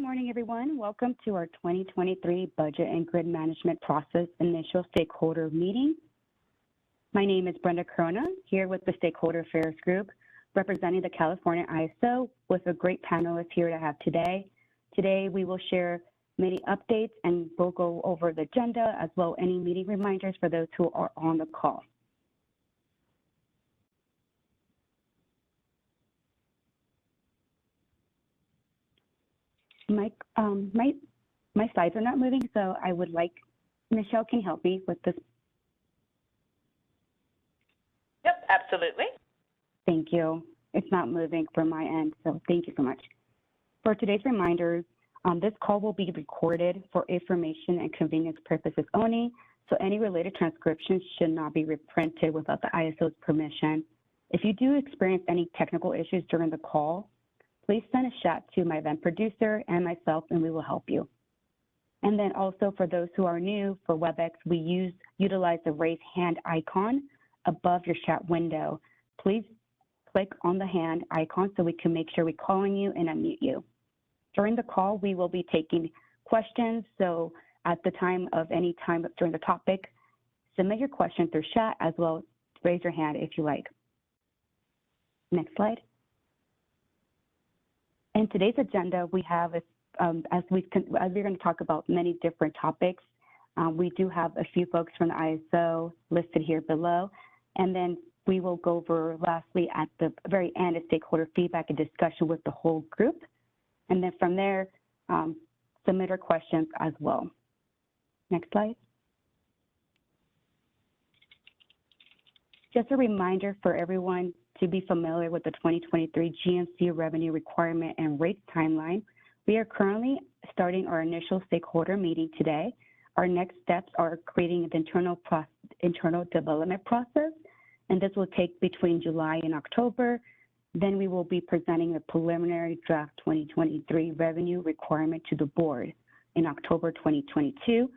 morning, everyone. Welcome to our 2023 Budget and Grid Management Process Initial Stakeholder Meeting. My name is Brenda Corona, here with the Stakeholder Affairs Group, representing the California ISO, with a great panelist here to have today. Today, we will share many updates and we'll go over the agenda as well as any meeting reminders for those who are on the call. My slides are not moving, so I would like, Michelle can help me with this. Yep, absolutely. Thank you. It's not moving from my end, so thank you so much. For today's reminders, this call will be recorded for information and convenience purposes only, so any related transcriptions should not be reprinted without the ISO's permission. If you do experience any technical issues during the call, please send a chat to my event producer and myself, and we will help you. And then also for those who are new, for WebEx, we utilize the raise hand icon above your chat window. Please click on the hand icon so we can make sure we're calling you and unmute you. During the call, we will be taking questions. So at the time of any time during the topic, submit your question through chat as well as raise your hand if you like. Next slide. In today's agenda, we have, as we're going to talk about many different topics, we do have a few folks from the ISO listed here below, and then we will go over lastly at the very end a stakeholder feedback and discussion with the whole group, and then from there, submit our questions as well. Next slide. Just a reminder for everyone to be familiar with the 2023 GMC revenue requirement and rates timeline. We are currently starting our initial stakeholder meeting today. Our next steps are creating the internal development process, and this will take between July and October. Then we will be presenting a preliminary draft 2023 revenue requirement to the board in October 2022.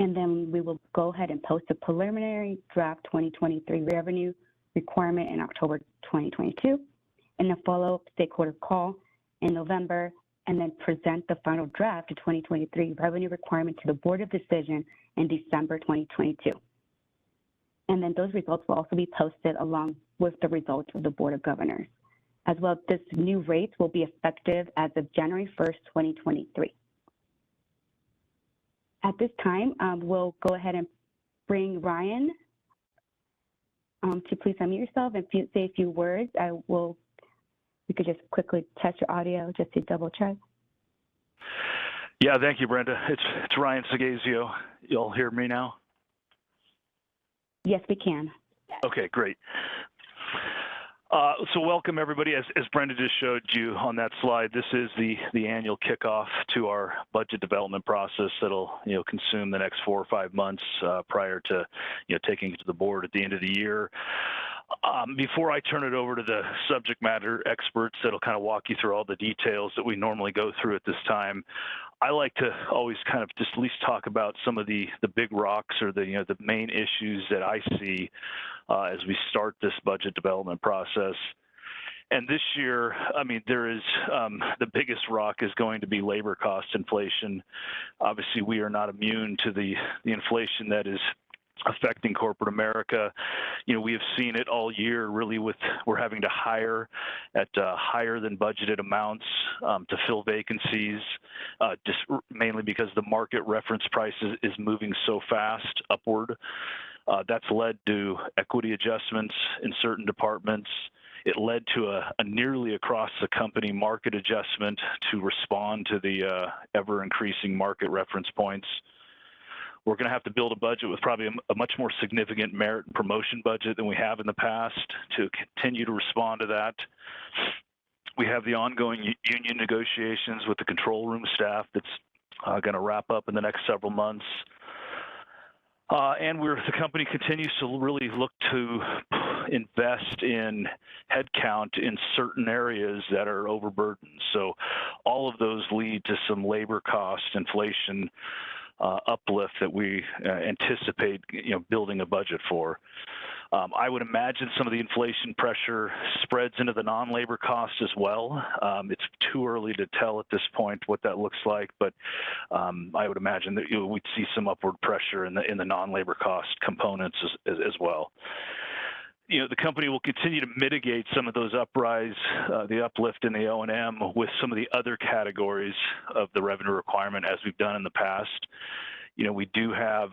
And then we will go ahead and post a preliminary draft 2023 revenue requirement in October 2022, and a follow-up stakeholder call in November, and then present the final draft of 2023 revenue requirement to the Board of Decision in December 2022. And then those results will also be posted along with the results of the Board of Governors. As well, this new rates will be effective as of January 1st, 2023. At this time, we'll go ahead and bring Ryan to please unmute yourself and say a few words. We could just quickly test your audio just to double check. Yeah, thank you, Brenda. It's Ryan Sagazio. You'll hear me now? Yes, we can. Okay, great. So welcome everybody. As Brenda just showed you on that slide, this is the annual kickoff to our budget development process that'll consume the next 4 or 5 months prior to taking it to the board at the end of the year. Before I turn it over to the subject matter experts that'll kind of walk you through all the details that we normally go through at this time, I like to always kind of just at least talk about some of the big rocks or the main issues that I see as we start this budget development process. And this year, I mean, there is the biggest rock is going to be labor cost inflation. Obviously, we are not immune to the inflation that is affecting corporate America. We have seen it all year, really, we're having to hire at higher than budgeted amounts to fill vacancies, just mainly because the market reference price is moving so fast upward. That's led to equity adjustments in certain departments. It led to a nearly across the company market adjustment to respond to the ever increasing market reference points. We're going to have to build a budget with probably a much more significant merit and promotion budget than we have in the past to continue to respond to that. We have the ongoing union negotiations with the control room staff that's going to wrap up in the next several months. And the company continues to really look to invest in headcount in certain areas that are overburdened. So all of those lead to some labor cost inflation uplift that we anticipate building a budget for. I would imagine some of the inflation pressure spreads into the non-labor costs as well. It's too early to tell at this point what that looks like, but I would imagine that we'd see some upward pressure in the non-labor cost components as well. The company will continue to mitigate some of those the uplift in the O&M with some of the other categories of the revenue requirement as we've done in the past. We do have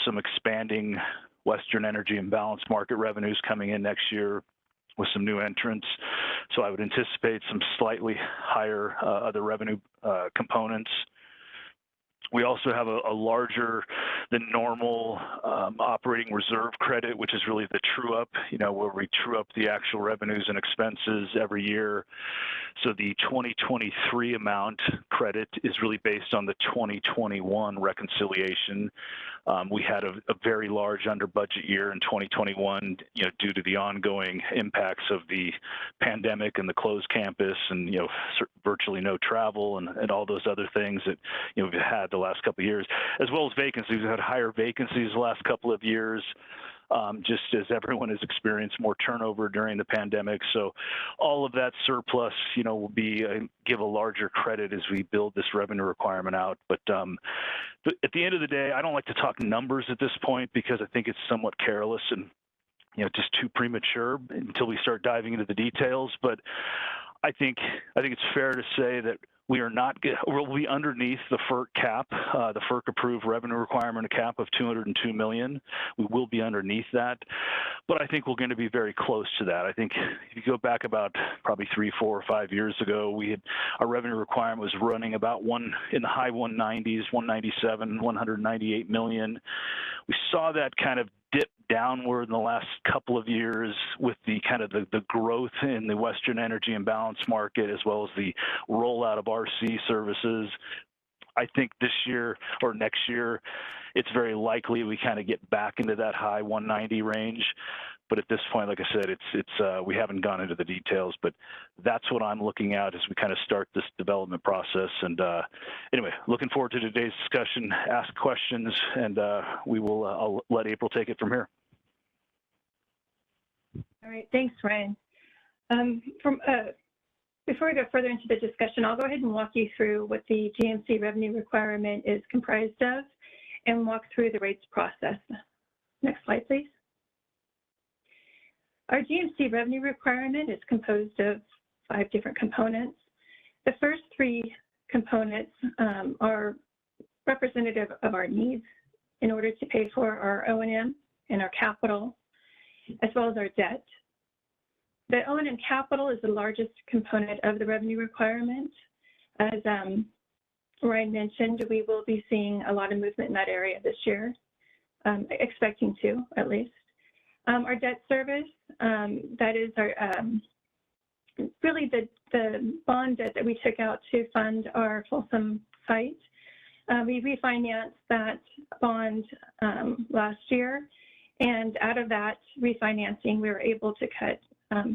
some expanding Western energy and balanced market revenues coming in next year with some new entrants. So I would anticipate some slightly higher other revenue components. We also have a larger than normal operating reserve credit, which is really the true up, where we true up the actual revenues and expenses every year. So the 2023 amount credit is really based on the 2021 reconciliation. We had a very large under budget year in 2021, due to the ongoing impacts of the pandemic and the closed campus and, virtually no travel and all those other things that, we've had the last couple of years, as well as vacancies. We've had higher vacancies the last couple of years, just as everyone has experienced more turnover during the pandemic. So all of that surplus, will give a larger credit as we build this revenue requirement out. But at the end of the day, I don't like to talk numbers at this point because I think it's somewhat careless and, just too premature until we start diving into the details. But I think it's fair to say that we'll be underneath the FERC cap, the FERC approved revenue requirement cap of $202 million. We will be underneath that, but I think we're going to be very close to that. I think if you go back about probably 3, 4, or 5 years ago, our revenue requirement was running about in the high 190s, 197, 198 million. We saw that kind of dip downward in the last couple of years with the growth in the Western energy and balance market, as well as the rollout of RC services. I think this year or next year, it's very likely we kind of get back into that high 190 range. But at this point, like I said, we haven't gone into the details, but that's what I'm looking at as we kind of start this development process. And anyway, looking forward to today's discussion, ask questions, and I'll let April take it from here. All right, thanks, Ryan. Before we go further into the discussion, I'll go ahead and walk you through what the GMC revenue requirement is comprised of and walk through the rates process. Next slide, please. Our GMC revenue requirement is composed of 5 different components. The first 3 components are representative of our needs in order to pay for our O&M and our capital, as well as our debt. The O&M capital is the largest component of the revenue requirement. As Ryan mentioned, we will be seeing a lot of movement in that area this year, expecting to, at least. Our debt service, that is our really the bond debt that we took out to fund our Folsom site. We refinanced that bond last year, and out of that refinancing, we were able to cut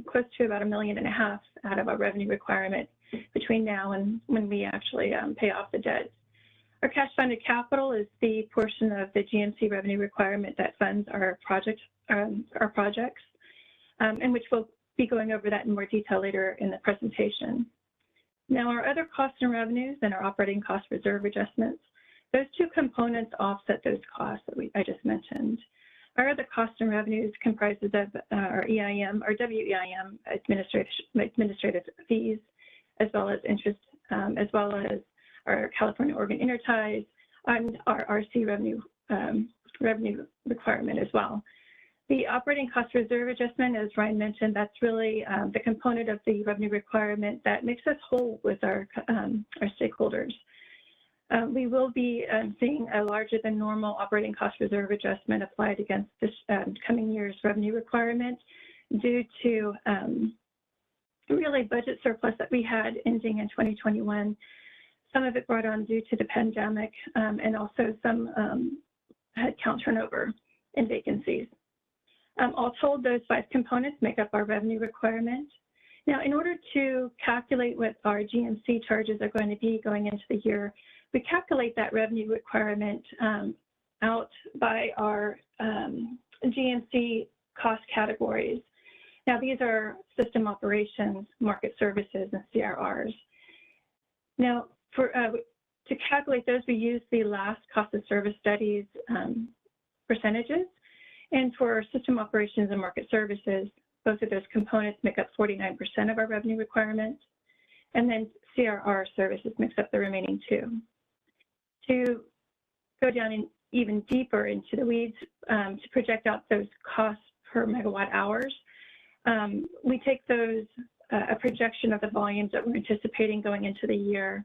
close to about $1.5 million out of our revenue requirement between now and when we actually pay off the debt. Our cash funded capital is the portion of the GMC revenue requirement that funds our projects, and which we'll be going over that in more detail later in the presentation. Now, our other costs and revenues and our operating cost reserve adjustments, those 2 components offset those costs that I just mentioned. Our other costs and revenues comprises of our EIM, our WEIM administrative fees, as well as interest, as well as our California Oregon Interties and our RC revenue requirement as well. The operating cost reserve adjustment, as Ryan mentioned, that's really the component of the revenue requirement that makes us whole with our stakeholders. We will be seeing a larger than normal operating cost reserve adjustment applied against this coming year's revenue requirement due to really budget surplus that we had ending in 2021. Some of it brought on due to the pandemic and also some headcount turnover and vacancies. All told, those 5 components make up our revenue requirement. Now, in order to calculate what our GMC charges are going to be going into the year, we calculate that revenue requirement out by our GMC cost categories. Now, these are system operations, market services, and CRRs. Now, to calculate those, we use the last cost of service studies percentages. And for system operations and market services, both of those components make up 49% of our revenue requirement. And then CRR services makes up the remaining 2. To go down even deeper into the weeds, to project out those costs per megawatt hours, we take those, a projection of the volumes that we're anticipating going into the year.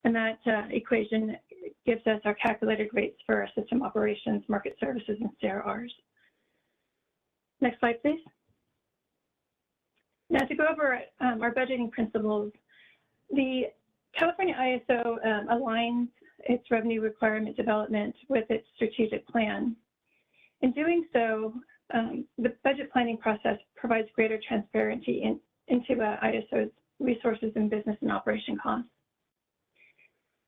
And that equation gives us our calculated rates for our system operations, market services, and CRRs. Next slide, please. Now, to go over our budgeting principles, the California ISO aligns its revenue requirement development with its strategic plan. In doing so, the budget planning process provides greater transparency into ISO's resources and business and operation costs.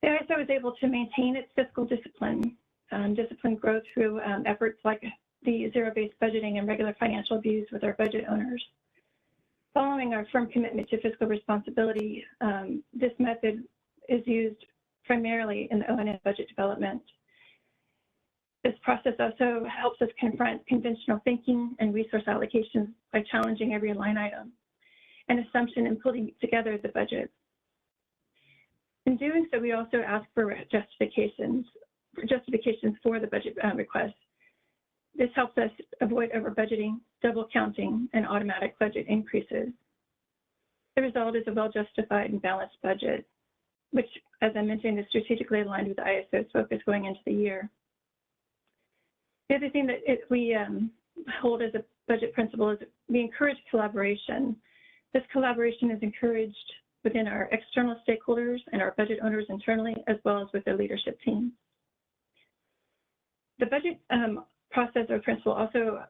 The ISO is able to maintain its fiscal discipline, discipline growth through efforts like the zero-based budgeting and regular financial reviews with our budget owners. Following our firm commitment to fiscal responsibility, this method is used primarily in the O&M budget development. This process also helps us confront conventional thinking and resource allocations by challenging every line item and assumption and pulling together the budget. In doing so, we also ask for justifications for the budget request. This helps us avoid over budgeting, double counting, and automatic budget increases. The result is a well-justified and balanced budget, which, as I mentioned, is strategically aligned with the ISO's focus going into the year. The other thing that we hold as a budget principle is we encourage collaboration. This collaboration is encouraged within our external stakeholders and our budget owners internally, as well as with their leadership team. The budget process or principle also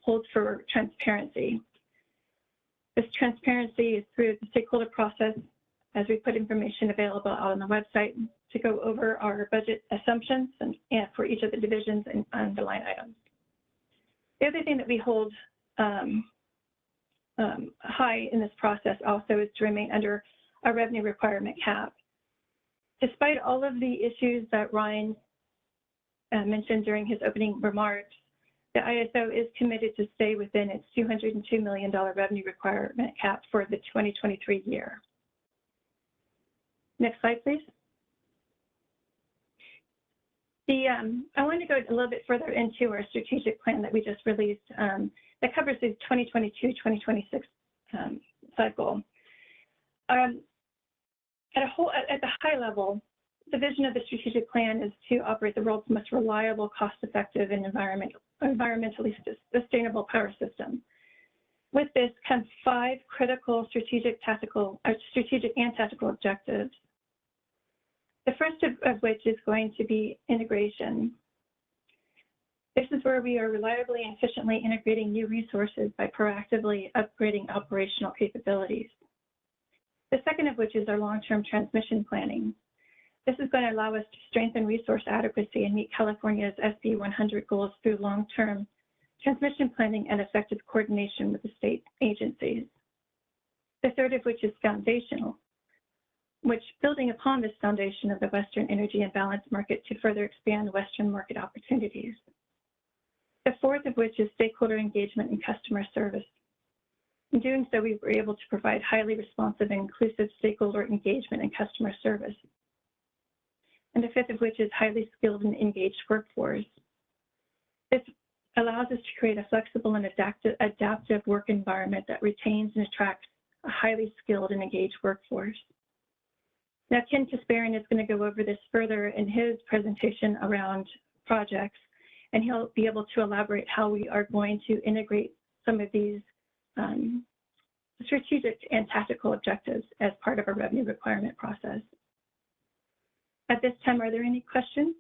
holds for transparency. This transparency is through the stakeholder process, as we put information available out on the website to go over our budget assumptions and for each of the divisions and the line items. The other thing that we hold high in this process also is to remain under a revenue requirement cap. Despite all of the issues that Ryan mentioned during his opening remarks, the ISO is committed to stay within its $202 million revenue requirement cap for the 2023 year. Next slide, please. I want to go a little bit further into our strategic plan that we just released that covers the 2022-2026 cycle. At the high level, the vision of the strategic plan is to operate the world's most reliable, cost-effective, and environmentally sustainable power system. With this comes 5 critical strategic and tactical objectives. The first of which is going to be integration. This is where we are reliably and efficiently integrating new resources by proactively upgrading operational capabilities. The second of which is our long-term transmission planning. This is going to allow us to strengthen resource adequacy and meet California's SB 100 goals through long-term transmission planning and effective coordination with the state agencies. The third of which is foundational, which building upon this foundation of the Western Energy Imbalance Market to further expand Western market opportunities. The fourth of which is stakeholder engagement and customer service. In doing so, we were able to provide highly responsive and inclusive stakeholder engagement and customer service. And the fifth of which is highly skilled and engaged workforce. This allows us to create a flexible and adaptive work environment that retains and attracts a highly skilled and engaged workforce. Now, Ken Kasparian is going to go over this further in his presentation around projects, and he'll be able to elaborate how we are going to integrate some of these strategic and tactical objectives as part of our revenue requirement process. At this time, are there any questions?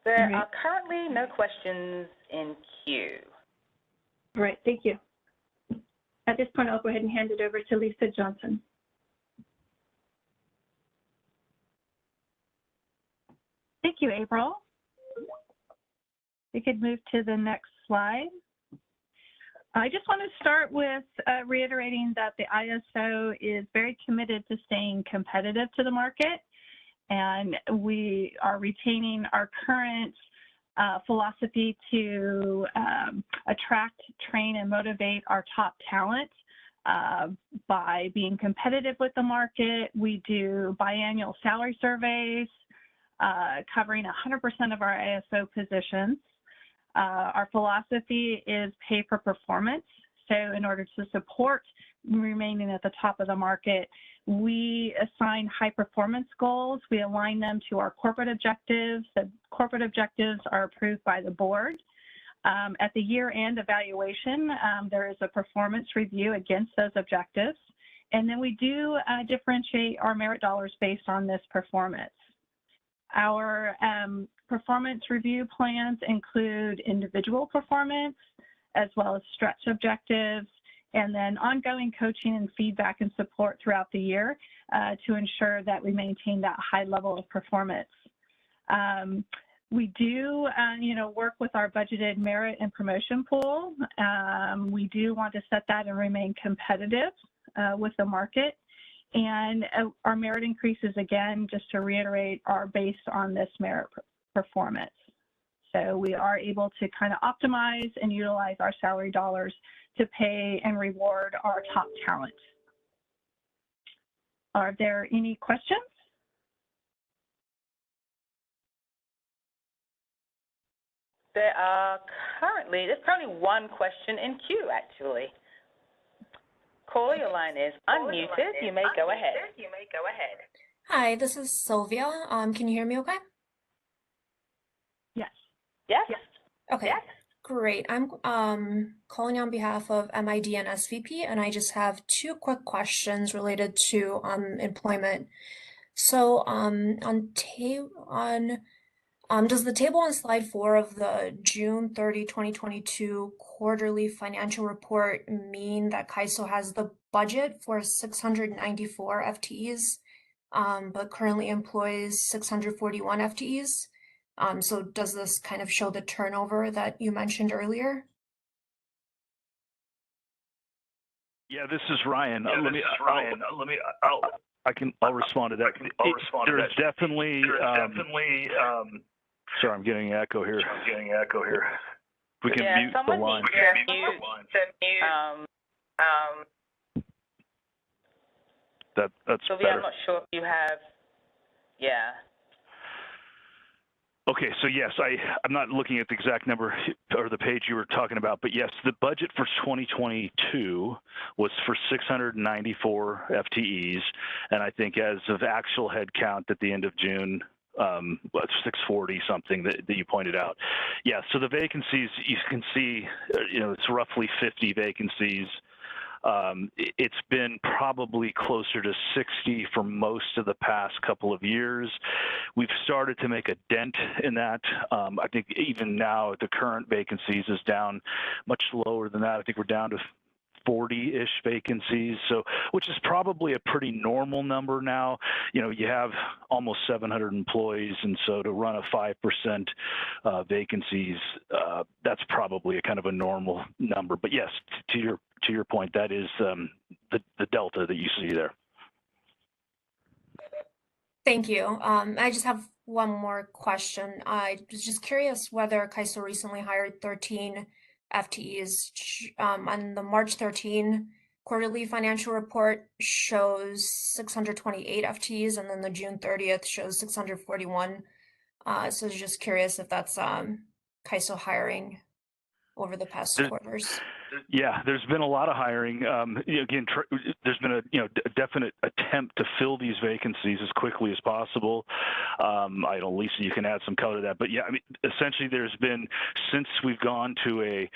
There are currently no questions in queue. All right, thank you. At this point, I'll go ahead and hand it over to Lisa Johnson. Thank you, April. We could move to the next slide. I just want to start with reiterating that the ISO is very committed to staying competitive to the market, and we are retaining our current philosophy to attract, train, and motivate our top talent by being competitive with the market. We do biannual salary surveys covering 100% of our ISO positions. Our philosophy is pay for performance. So in order to support remaining at the top of the market, we assign high performance goals. We align them to our corporate objectives. The corporate objectives are approved by the board. At the year-end evaluation, there is a performance review against those objectives. And then we do differentiate our merit dollars based on this performance. Our performance review plans include individual performance, as well as stretch objectives, and then ongoing coaching and feedback and support throughout the year to ensure that we maintain that high level of performance. We do, work with our budgeted merit and promotion pool. We do want to set that and remain competitive with the market. And our merit increases, again, just to reiterate, are based on this merit performance. So we are able to kind of optimize and utilize our salary dollars to pay and reward our top talent. Are there any questions? There's currently one question in queue, actually. Caller, your line is unmuted. You may go ahead. Hi, this is Sylvia. Can you hear me okay? Yes. Yes. Okay, Yes. great. I'm calling on behalf of MID and SVP, and I just have two quick questions related to employment. So does the table on slide 4 of the June 30, 2022 quarterly financial report mean that CAISO has the budget for 694 FTEs, but currently employs 641 FTEs? So does this kind of show the turnover that you mentioned earlier? Yeah, this is Ryan. I'll respond to that. There's definitely. Sorry, I'm getting echo here. We can mute the line. That's Sylvia, better. I'm not sure if you have. Yeah. Okay, so yes, I'm not looking at the exact number or the page you were talking about, but yes, the budget for 2022 was for 694 FTEs, and I think as of actual headcount at the end of June, 640 something that you pointed out. Yeah, so the vacancies, you can see, it's roughly 50 vacancies. It's been probably closer to 60 for most of the past couple of years. We've started to make a dent in that. I think even now the current vacancies is down much lower than that. I think we're down to 40-ish vacancies, so which is probably a pretty normal number now. You have almost 700 employees, and so to run a 5% vacancies, that's probably a kind of a normal number. But yes, to your point, that is the delta that you see there. Thank you. I just have one more question. I was just curious whether CAISO recently hired 13 FTEs. On the March 13 quarterly financial report shows 628 FTEs, and then the June 30th shows 641. So I was just curious if that's CAISO hiring over the past quarters. Yeah, there's been a lot of hiring. Again, there's been a definite attempt to fill these vacancies as quickly as possible. I know, Lisa, you can add some color to that, but yeah, I mean, essentially, there's been, since we've gone to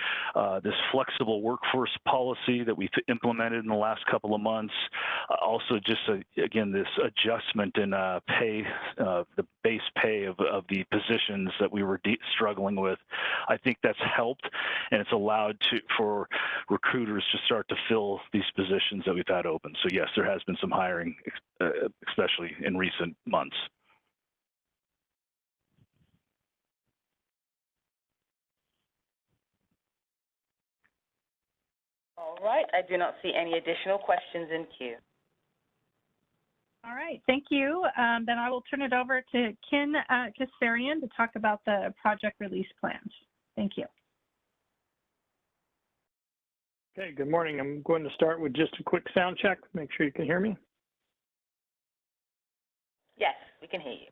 this flexible workforce policy that we've implemented in the last couple of months. Also, just again, this adjustment in pay, the base pay of the positions that we were struggling with. I think that's helped, and it's allowed for recruiters to start to fill these positions that we've had open. So yes, there has been some hiring, especially in recent months. All right, I do not see any additional questions in queue. All right, thank you. Then I will turn it over to Ken Kassarian to talk about the project release plans. Thank you. Okay, good morning. I'm going to start with just a quick sound check. Make sure you can hear me. Yes, we can hear you.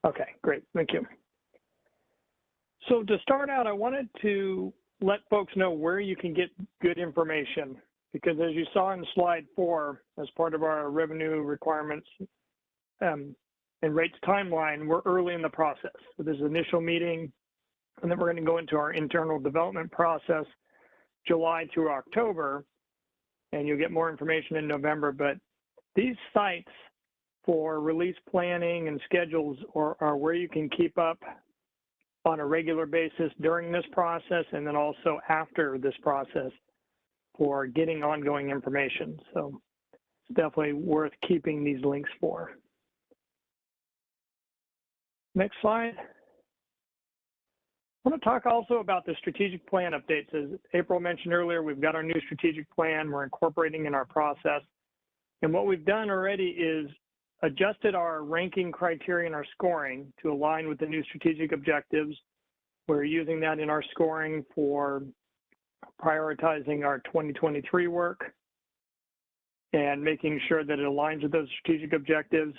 Okay, great. Thank you. So to start out, I wanted to let folks know where you can get good information, because as you saw in slide 4, as part of our revenue requirements and rates timeline, we're early in the process. So there's an initial meeting, and then we're going to go into our internal development process July through October, and you'll get more information in November. But these sites for release planning and schedules are where you can keep up on a regular basis during this process, and then also after this process for getting ongoing information. So it's definitely worth keeping these links for. Next slide. I want to talk also about the strategic plan updates. As April mentioned earlier, we've got our new strategic plan we're incorporating in our process. And what we've done already is adjusted our ranking criteria and our scoring to align with the new strategic objectives. We're using that in our scoring for prioritizing our 2023 work and making sure that it aligns with those strategic objectives.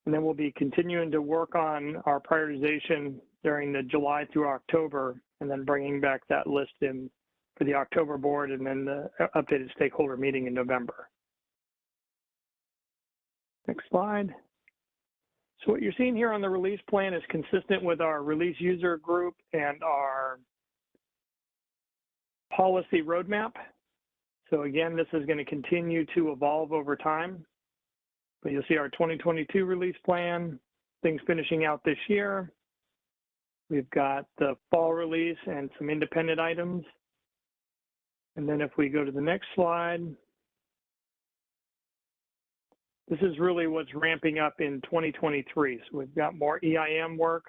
And then we'll be continuing to work on our prioritization during the July through October, and then bringing back that list in for the October board and then the updated stakeholder meeting in November. Next slide. So what you're seeing here on the release plan is consistent with our release user group and our policy roadmap. So again, this is going to continue to evolve over time. But you'll see our 2022 release plan, things finishing out this year. We've got the fall release and some independent items. And then if we go to the next slide, this is really what's ramping up in 2023. So we've got more EIM work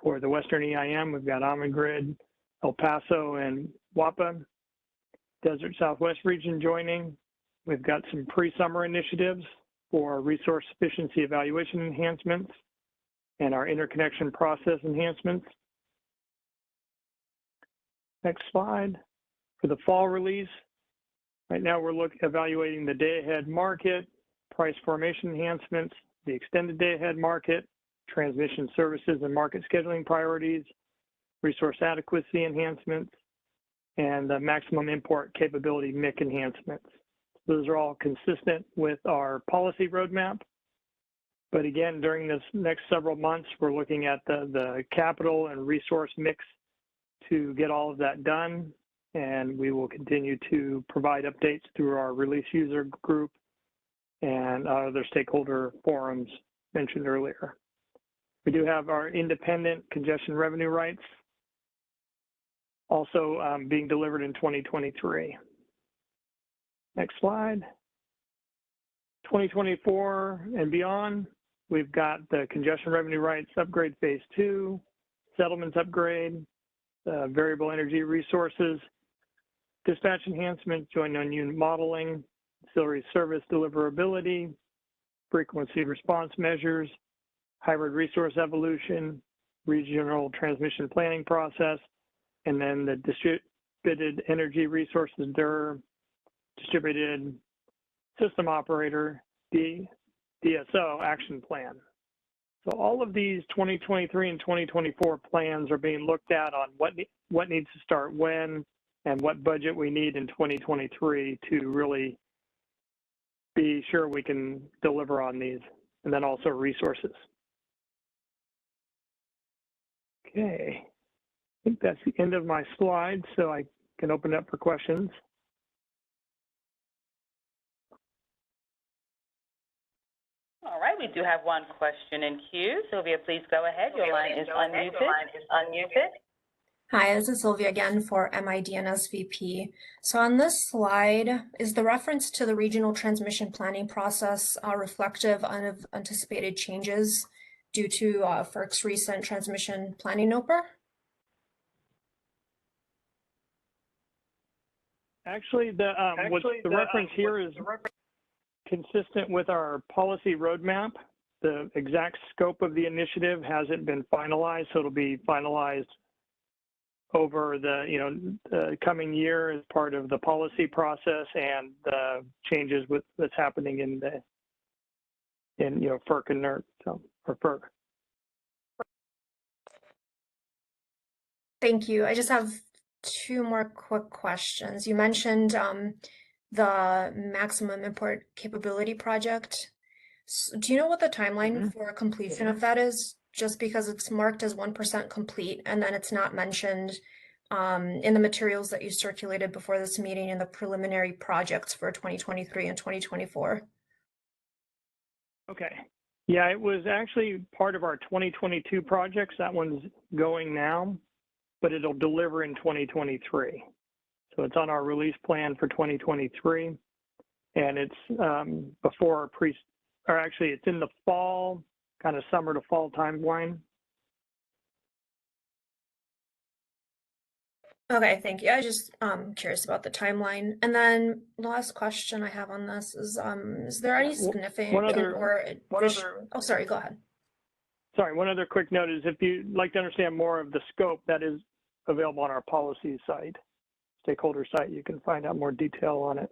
for the Western EIM. We've got Avangrid, El Paso, and WAPA. Desert Southwest region joining. We've got some pre-summer initiatives for resource efficiency evaluation enhancements and our interconnection process enhancements. Next slide. For the fall release, right now we're evaluating the day-ahead market, price formation enhancements, the extended day-ahead market, transmission services and market scheduling priorities, resource adequacy enhancements, and the maximum import capability MIC enhancements. Those are all consistent with our policy roadmap. But again, during this next several months, we're looking at the capital and resource mix to get all of that done. And we will continue to provide updates through our release user group and other stakeholder forums mentioned earlier. We do have our independent congestion revenue rights also being delivered in 2023. Next slide. 2024 and beyond, we've got the congestion revenue rights upgrade phase 2, settlements upgrade, variable energy resources, dispatch enhancement, joint non-unit modeling, ancillary service deliverability, frequency response measures, hybrid resource evolution, regional transmission planning process, and then the distributed energy resources DER, distributed system operator, DSO action plan. So all of these 2023 and 2024 plans are being looked at on what needs to start when and what budget we need in 2023 to really be sure we can deliver on these, and then also resources. Okay, I think that's the end of my slide, so I can open it up for questions. All right, we do have one question in queue. Sylvia, please go ahead. Your line is unmuted. Hi, this is Sylvia again for MID and SVP. So on this slide, is the reference to the regional transmission planning process reflective of anticipated changes due to FERC's recent transmission planning NOPR? Actually, the reference here is consistent with our policy roadmap. The exact scope of the initiative hasn't been finalized, so it'll be finalized over the coming year as part of the policy process and changes that's happening in FERC and NERC, or FERC. Thank you. I just have two more quick questions. You mentioned the maximum import capability project. So do you know what the timeline for completion of that is? Just because it's marked as 1% complete and then it's not mentioned in the materials that you circulated before this meeting in the preliminary projects for 2023 and 2024. Okay. Yeah, it was actually part of our 2022 projects. That one's going now, but it'll deliver in 2023. So it's on our release plan for 2023, and it's before our actually it's in the fall, kind of summer to fall timeline. Okay, thank you. I was just curious about the timeline. And then the last question I have on this is there any significant oh, sorry, go ahead. Sorry, one other quick note is if you'd like to understand more of the scope, that is available on our policy site, stakeholder site. You can find out more detail on it.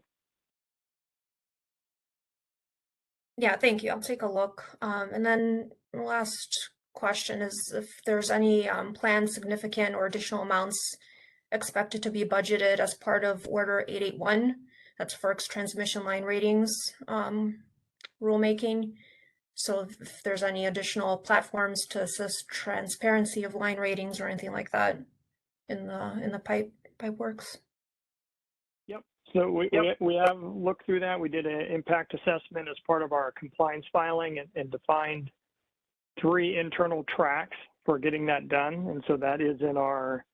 Yeah, thank you. I'll take a look. And then the last question is if there's any planned significant or additional amounts expected to be budgeted as part of Order 881. That's FERC's transmission line ratings rulemaking. So if there's any additional platforms to assist transparency of line ratings or anything like that in the pipe works. Yep. So we have looked through that. We did an impact assessment as part of our compliance filing and defined 3 internal tracks for getting that done. And so that is in our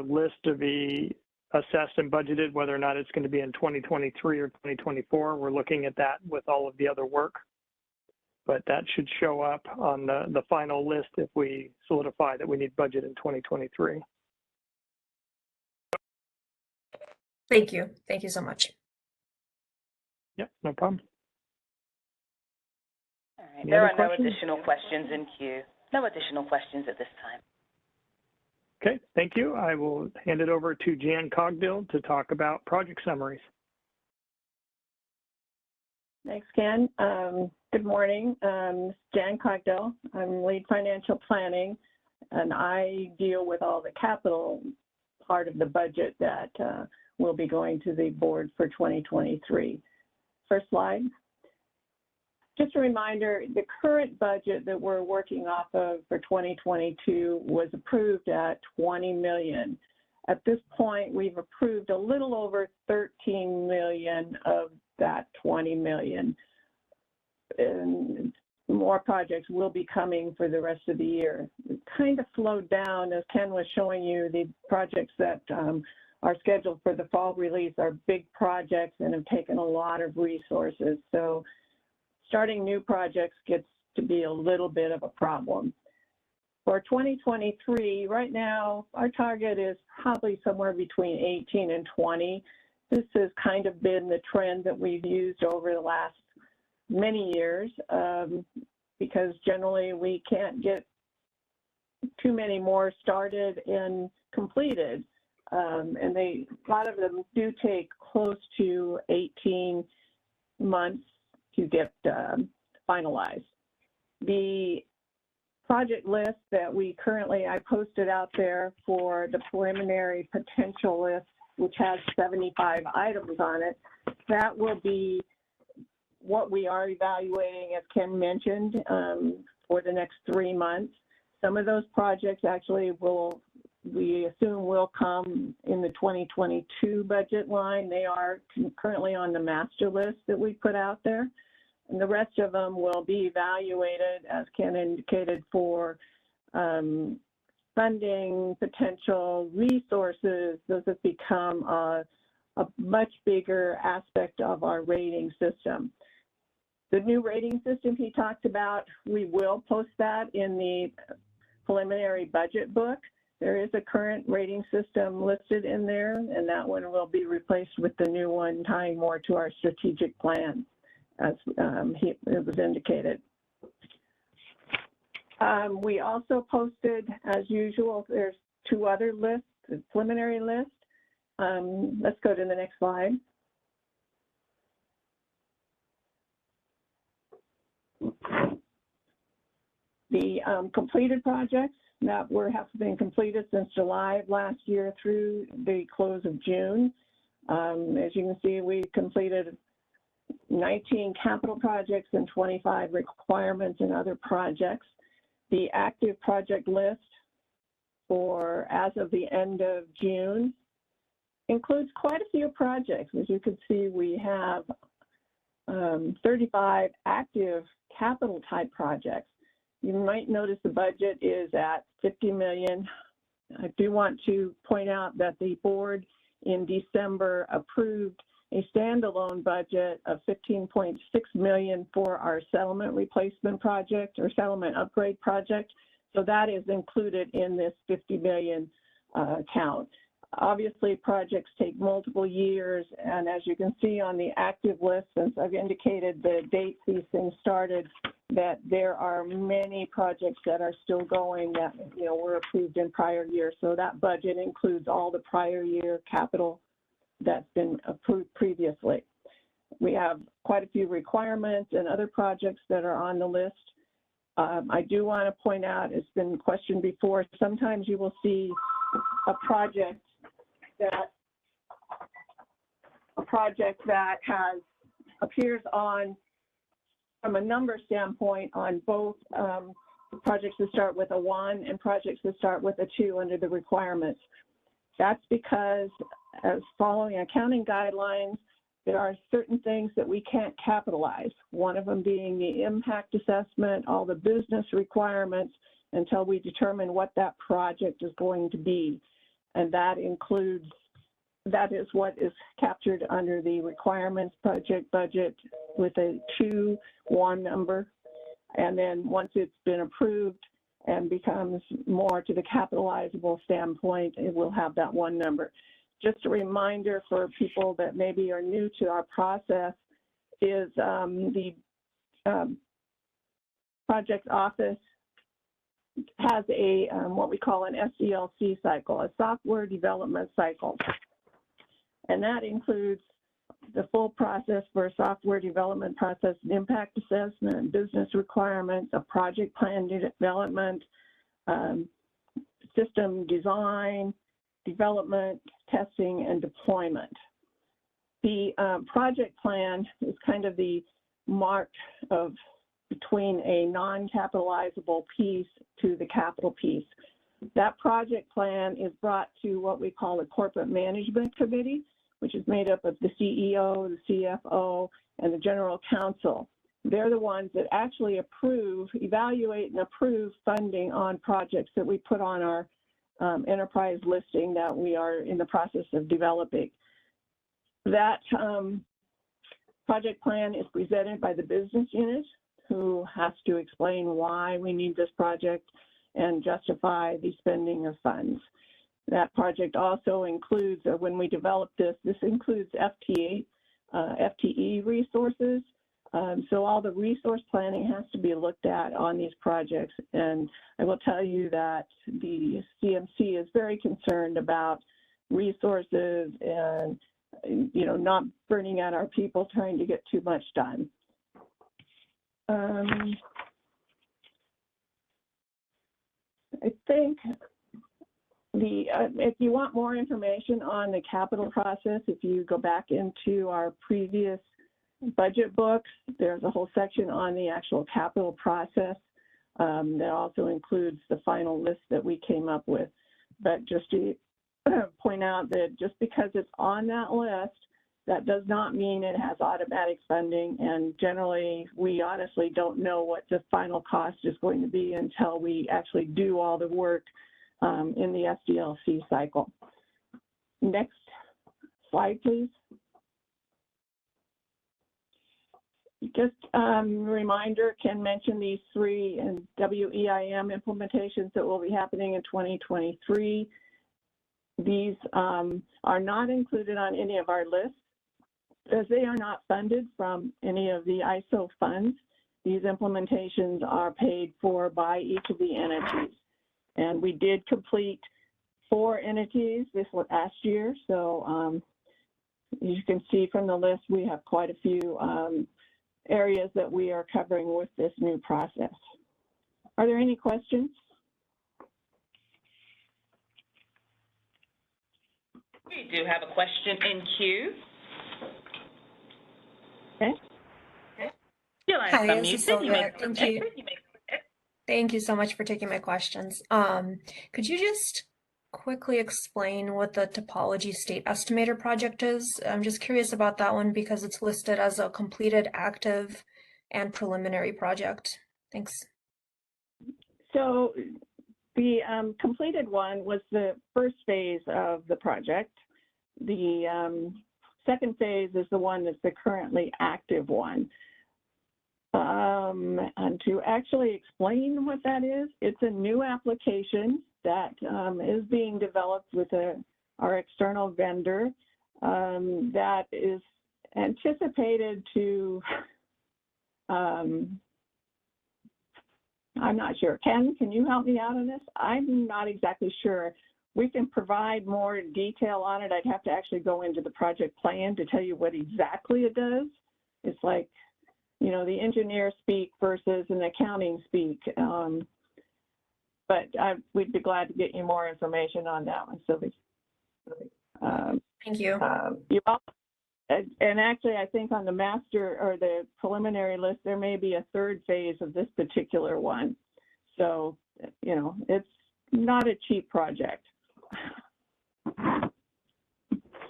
list to be assessed and budgeted, whether or not it's going to be in 2023 or 2024. We're looking at that with all of the other work, but that should show up on the final list if we solidify that we need budget in 2023. Thank you. Thank you so much. Yep, no problem. All right. There are no additional questions in queue. No additional questions at this time. Okay, thank you. I will hand it over to Jan Cogdill to talk about project summaries. Thanks, Ken. Good morning. Jan Cogdill. I'm lead financial planning, and I deal with all the capital part of the budget that will be going to the board for 2023. First slide. Just a reminder, the current budget that we're working off of for 2022 was approved at $20 million. At this point, we've approved a little over $13 million of that $20 million. And more projects will be coming for the rest of the year. It kind of slowed down, as Ken was showing you, the projects that are scheduled for the fall release are big projects and have taken a lot of resources. So starting new projects gets to be a little bit of a problem. For 2023, right now, our target is probably somewhere between 18 and 20. This has kind of been the trend that we've used over the last many years because generally we can't get too many more started and completed. And a lot of them do take close to 18 months to get finalized. The project list that I posted out there for the preliminary potential list, which has 75 items on it, that will be what we are evaluating, as Ken mentioned, for the next 3 months. Some of those projects actually we assume will come in the 2022 budget line. They are currently on the master list that we put out there. And the rest of them will be evaluated, as Ken indicated, for funding, potential resources. Those have become a much bigger aspect of our rating system. The new rating system he talked about, we will post that in the preliminary budget book. There is a current rating system listed in there, and that one will be replaced with the new one tying more to our strategic plan, as it was indicated. We also posted, as usual, there's 2 other lists, the preliminary list. Let's go to the next slide. The completed projects that have been completed since July of last year through the close of June. As you can see, we completed 19 capital projects and 25 requirements and other projects. The active project list for as of the end of June includes quite a few projects. As you can see, we have 35 active capital type projects. You might notice the budget is at $50 million. I do want to point out that the board in December approved a standalone budget of $15.6 million for our settlement replacement project or settlement upgrade project. So that is included in this $50 million count. Obviously, projects take multiple years, and as you can see on the active list, since I've indicated the dates these things started, that there are many projects that are still going that were approved in prior years. So that budget includes all the prior year capital that's been approved previously. We have quite a few requirements and other projects that are on the list. I do want to point out, it's been questioned before, sometimes you will see a project that appears on, from a number standpoint, on both projects that start with a 1 and projects that start with a 2 under the requirements. That's because, as following accounting guidelines, there are certain things that we can't capitalize, one of them being the impact assessment, all the business requirements, until we determine what that project is going to be. And that is what is captured under the requirements project budget with a 2-1 number. And then once it's been approved and becomes more to the capitalizable standpoint, it will have that 1 number. Just a reminder for people that maybe are new to our process is the project office has a what we call an SDLC cycle, a software development cycle. And that includes the full process for a software development process, an impact assessment, business requirements, a project plan development, system design, development, testing, and deployment. The project plan is kind of the mark of between a non-capitalizable piece to the capital piece. That project plan is brought to what we call a corporate management committee, which is made up of the CEO, the CFO, and the general counsel. They're the ones that actually evaluate and approve funding on projects that we put on our enterprise listing that we are in the process of developing. That project plan is presented by the business unit, who has to explain why we need this project and justify the spending of funds. That project also includes, when we develop this includes FTE resources. So all the resource planning has to be looked at on these projects. And I will tell you that the CMC is very concerned about resources and, not burning out our people trying to get too much done. I think if you want more information on the capital process, if you go back into our previous budget books, there's a whole section on the actual capital process that also includes the final list that we came up with. But just to point out that just because it's on that list, that does not mean it has automatic funding, and generally we honestly don't know what the final cost is going to be until we actually do all the work in the SDLC cycle. Next slide, please. Just a reminder, Ken mentioned these 3 WEIM implementations that will be happening in 2023. These are not included on any of our lists as they are not funded from any of the ISO funds. These implementations are paid for by each of the entities. And we did complete 4 entities this last year. So as you can see from the list, we have quite a few areas that we are covering with this new process. Are there any questions? We do have a question in queue. Okay. Your line Hi, is this is unmuted. You may Sylvia. Thank you. Thank you so much for taking my questions. Could you just quickly explain what the topology state estimator project is? I'm just curious about that one because it's listed as a completed, active, and preliminary project. Thanks. So the completed one was the first phase of the project. The second phase is the one that's the currently active one. And to actually explain what that is, it's a new application that is being developed with our external vendor that is anticipated to, I'm not sure. Ken, can you help me out on this? I'm not exactly sure. We can provide more detail on it. I'd have to actually go into the project plan to tell you what exactly it does. It's like, you know, the engineer speak versus an accounting speak. But we'd be glad to get you more information on that one, Sylvie. Thank you. And actually, I think on the master or the preliminary list, there may be a 3rd phase of this particular one. So, you know, it's not a cheap project.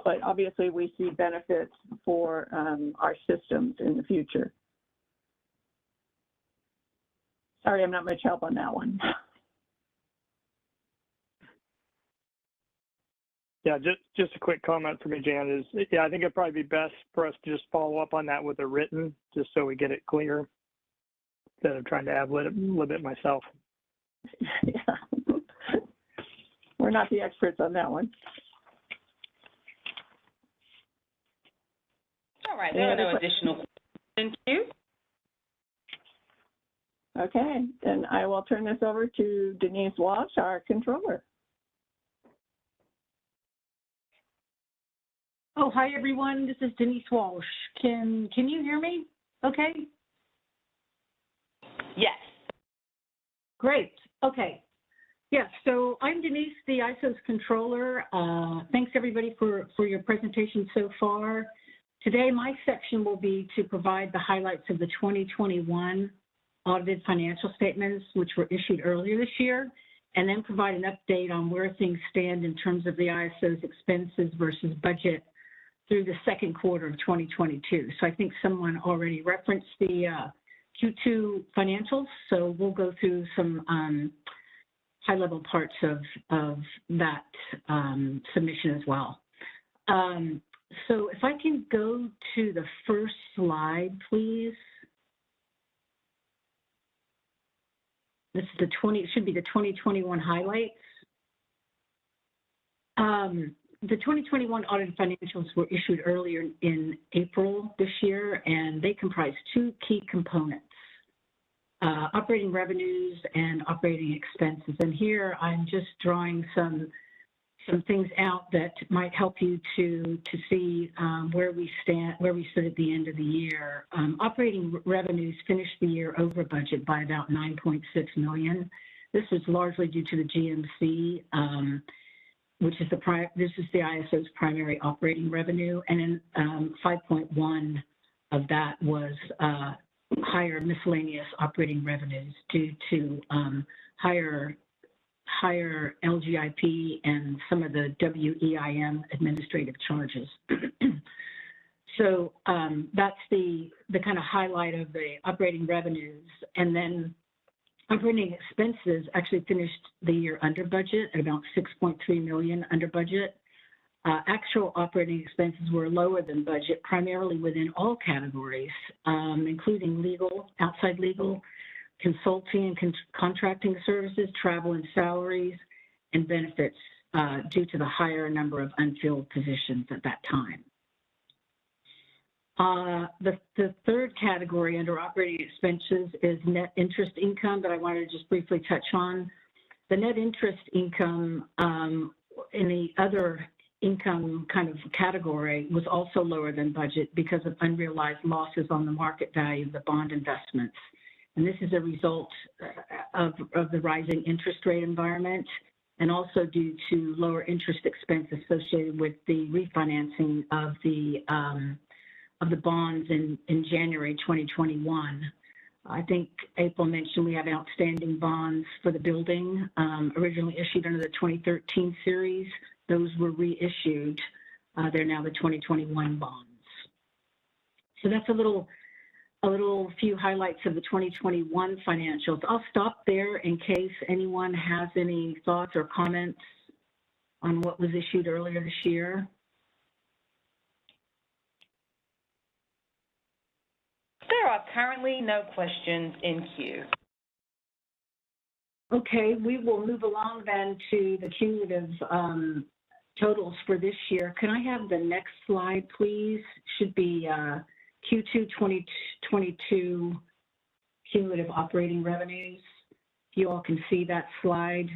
But obviously, we see benefits for our systems in the future. Sorry, I'm not much help on that one. Yeah, just a quick comment from me, Jan, is, yeah, I think it'd probably be best for us to just follow up on that with a written, just so we get it clear, instead of trying to ad-lib it myself. Yeah. We're not the experts on that one. All right, there are no additional questions in queue. Okay, then I will turn this over to Denise Walsh, our controller. Oh, hi, everyone. This is Denise Walsh. Can you hear me okay? Yes. Great. Okay. Yes, so I'm Denise, the ISO's controller. Thanks, everybody, for your presentation so far. Today, my section will be to provide the highlights of the 2021 audited financial statements, which were issued earlier this year, and then provide an update on where things stand in terms of the ISO's expenses versus budget through the second quarter of 2022. So I think someone already referenced the Q2 financials, so we'll go through some high-level parts of that submission as well. So if I can go to the first slide, please. This is it should be the 2021 highlights. The 2021 audited financials were issued earlier in April this year, and they comprise 2 key components, operating revenues and operating expenses. And here I'm just drawing some things out that might help you to see where we stood at the end of the year. Operating revenues finished the year over budget by about $9.6 million. This is largely due to the GMC, which is this is the ISO's primary operating revenue, and then 5.1 of that was higher miscellaneous operating revenues due to higher LGIP and some of the WEIM administrative charges. So that's the kind of highlight of the operating revenues. And then operating expenses actually finished the year under budget at about $6.3 million under budget. actual operating expenses were lower than budget, primarily within all categories, including legal, outside legal, consulting and contracting services, travel and salaries, and benefits due to the higher number of unfilled positions at that time. The third category under operating expenses is net interest income that I wanted to just briefly touch on. The net interest income in the other income kind of category was also lower than budget because of unrealized losses on the market value of the bond investments. And this is a result of the rising interest rate environment and also due to lower interest expense associated with the refinancing of the bonds in January 2021. I think April mentioned we have outstanding bonds for the building, originally issued under the 2013 series. Those were reissued. They're now the 2021 bonds. So that's a few highlights of the 2021 financials. I'll stop there in case anyone has any thoughts or comments on what was issued earlier this year. There are currently no questions in queue. Okay, we will move along then to the cumulative totals for this year. Can I have the next slide, please? Should be Q2 2022 cumulative operating revenues. If you all can see that slide.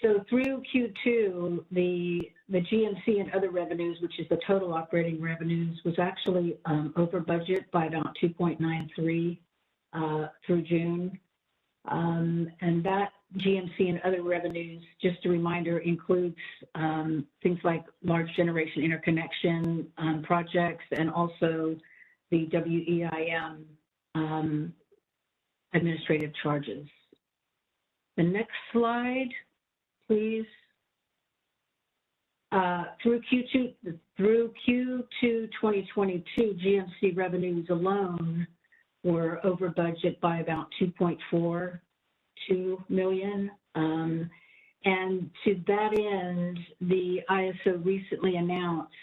So through Q2, the GMC and other revenues, which is the total operating revenues, was actually over budget by about 2.93 through June. And that GMC and other revenues, just a reminder, includes things like large generation interconnection projects and also the WEIM administrative charges. The next slide, please. Through Q2 2022, GMC revenues alone were over budget by about 2.42 million. And to that end, the ISO recently announced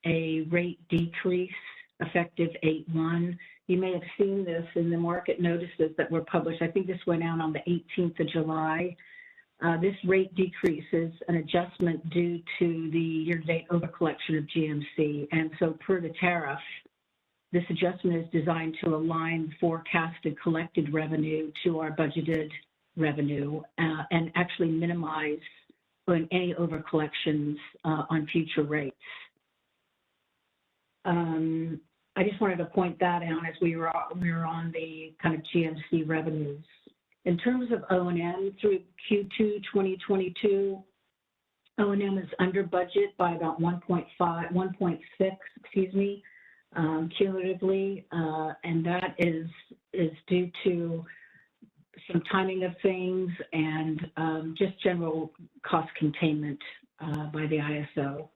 a rate decrease effective 8/1. You may have seen this in the market notices that were published. I think this went out on the 18th of July. This rate decrease is an adjustment due to the year-to-date overcollection of GMC. And so per the tariff, this adjustment is designed to align forecasted collected revenue to our budgeted revenue and actually minimize any overcollections on future rates. I just wanted to point that out as we were on the kind of GMC revenues. In terms of O&M through Q2 2022, O&M is under budget by about 1.6, cumulatively, and that is due to some timing of things and just general cost containment by the ISO.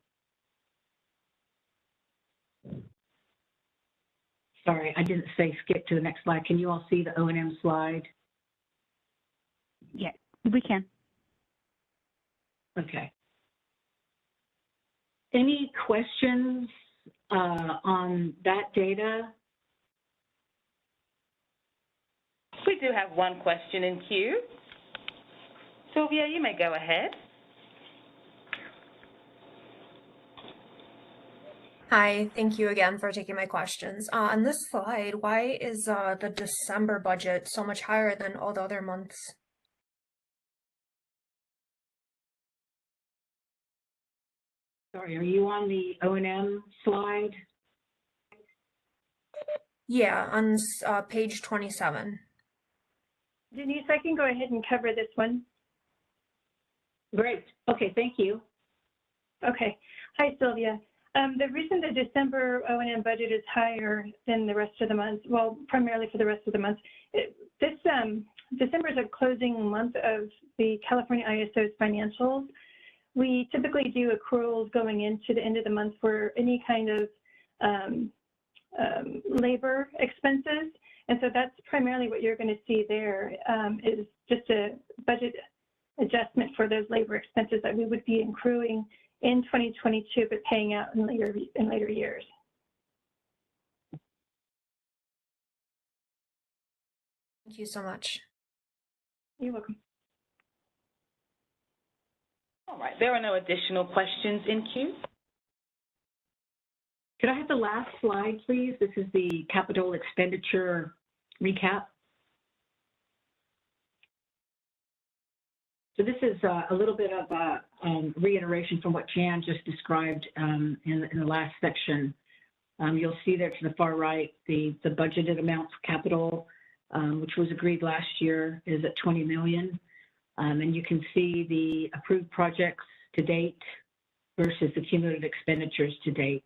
Sorry, I didn't say skip to the next slide. Can you all see the O&M slide? Yes, we can. Okay. Any questions on that data? We do have one question in queue. Sylvia, you may go ahead. Hi, thank you again for taking my questions. On this slide, why is the December budget so much higher than all the other months? Sorry, are you on the O&M slide? Yeah, on page 27. Denise, I can go ahead and cover this one. Great. Okay, thank you. Okay. Hi, Sylvia. The reason the December O&M budget is higher than the rest of the months, well, primarily for the rest of the months, December is a closing month of the California ISO's financials. We typically do accruals going into the end of the month for any kind of labor expenses. And so that's primarily what you're going to see there is just a budget adjustment for those labor expenses that we would be accruing in 2022, but paying out in later years. Thank you so much. You're welcome. All right, there are no additional questions in queue. Could I have the last slide, please? This is the capital expenditure recap. So this is a little bit of a reiteration from what Jan just described in the last section. You'll see there to the far right, the budgeted amounts of capital, which was agreed last year, is at 20 million. And you can see the approved projects to date versus the cumulative expenditures to date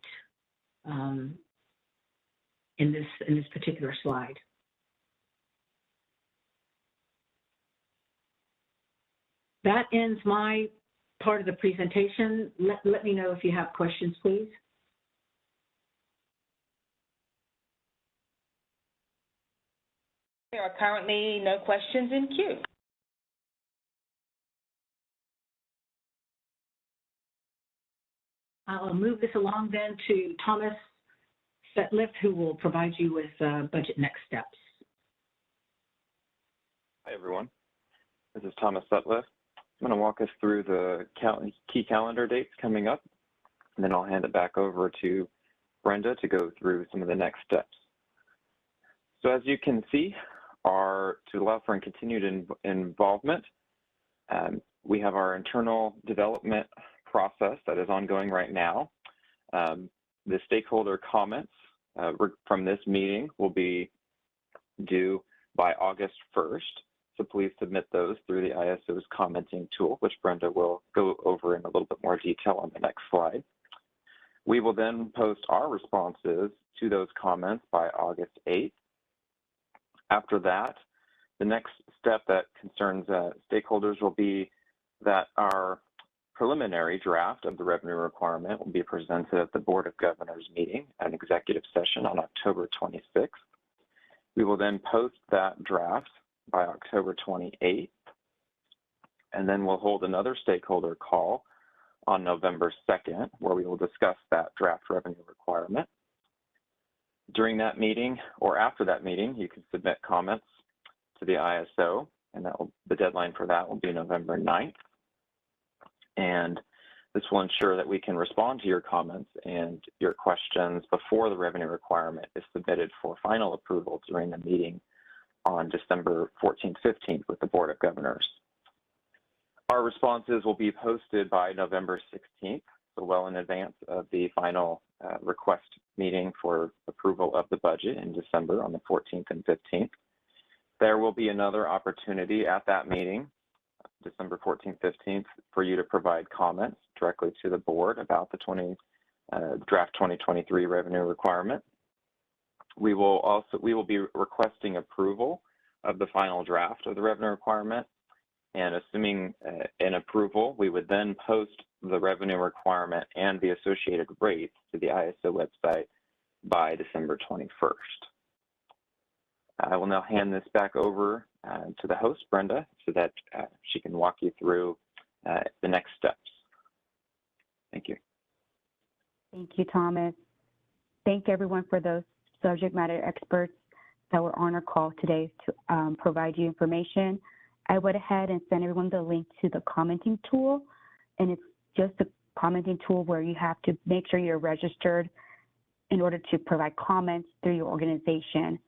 in this particular slide. That ends my part of the presentation. Let me know if you have questions, please. There are currently no questions in queue. I'll move this along then to Thomas Setliff, who will provide you with budget next steps. Hi, everyone. This is Thomas Setliff. I'm going to walk us through the key calendar dates coming up, and then I'll hand it back over to Brenda to go through some of the next steps. So as you can see, to allow for continued involvement, we have our internal development process that is ongoing right now. The stakeholder comments from this meeting will be due by August 1st. So please submit those through the ISO's commenting tool, which Brenda will go over in a little bit more detail on the next slide. We will then post our responses to those comments by August 8th. After that, the next step that concerns stakeholders will be that our preliminary draft of the revenue requirement will be presented at the Board of Governors meeting at an executive session on October 26th. We will then post that draft by October 28th, and then we'll hold another stakeholder call on November 2nd, where we will discuss that draft revenue requirement. During that meeting or after that meeting, you can submit comments to the ISO, and the deadline for that will be November 9th. And this will ensure that we can respond to your comments and your questions before the revenue requirement is submitted for final approval during the meeting on December 14th, 15th with the Board of Governors. Our responses will be posted by November 16th, so well in advance of the final request meeting for approval of the budget in December on the 14th and 15th. There will be another opportunity at that meeting, December 14th, 15th, for you to provide comments directly to the board about the draft 2023 revenue requirement. We will be requesting approval of the final draft of the revenue requirement, and assuming an approval, we would then post the revenue requirement and the associated rates to the ISO website by December 21st. I will now hand this back over to the host, Brenda, so that she can walk you through the next steps. Thank you. Thank you, Thomas. Thank everyone for those subject matter experts that were on our call today to provide you information. I went ahead and sent everyone the link to the commenting tool, and it's just a commenting tool where you have to make sure you're registered in order to provide comments through your organization.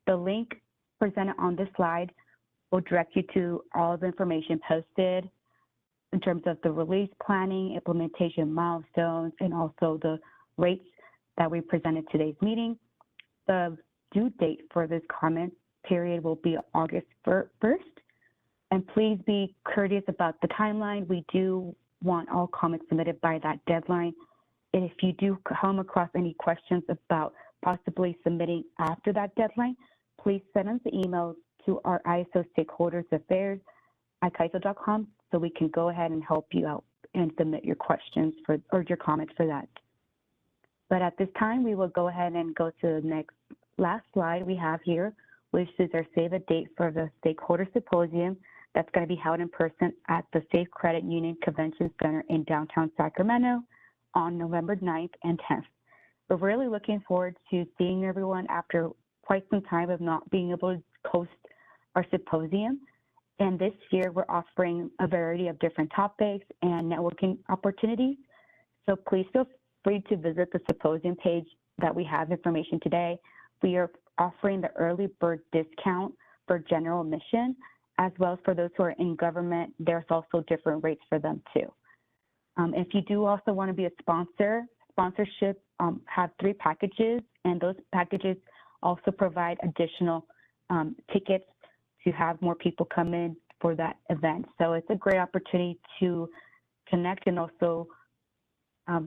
The link presented on this slide will direct you to all the information posted in terms of the release planning, implementation milestones, and also the rates that we presented today's meeting. The due date for this comment period will be August 1st. And please be courteous about the timeline. We do want all comments submitted by that deadline. And if you do come across any questions about possibly submitting after that deadline, please send us an email to our ISO stakeholders affairs at kaiso.com so we can go ahead and help you out and submit your questions or your comments for that. But at this time, we will go ahead and go to the last slide we have here, which is our save a date for the stakeholder symposium that's going to be held in person at the Safe Credit Union Convention Center in downtown Sacramento on November 9th and 10th. We're really looking forward to seeing everyone after quite some time of not being able to host our symposium. And this year, we're offering a variety of different topics and networking opportunities. So please feel free to visit the symposium page that we have information today. We are offering the early bird discount for general admission, as well as for those who are in government. There's also different rates for them too. If you do also want to be a sponsor, sponsorship have 3 packages, and those packages also provide additional tickets to have more people come in for that event. So it's a great opportunity to connect and also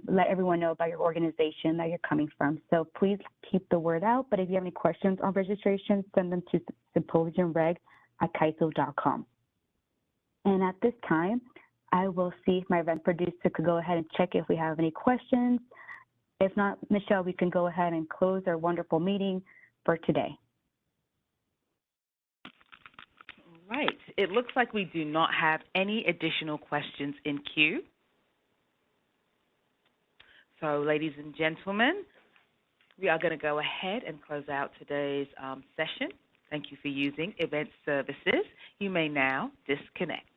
let everyone know about your organization that you're coming from. So please keep the word out, but if you have any questions on registration, send them to symposiumreg@kaiso.com. And at this time, I will see if my event producer could go ahead and check if we have any questions. If not, Michelle, we can go ahead and close our wonderful meeting for today. All right. It looks like we do not have any additional questions in queue. So, ladies and gentlemen, we are going to go ahead and close out today's session. Thank you for using Event Services. You may now disconnect.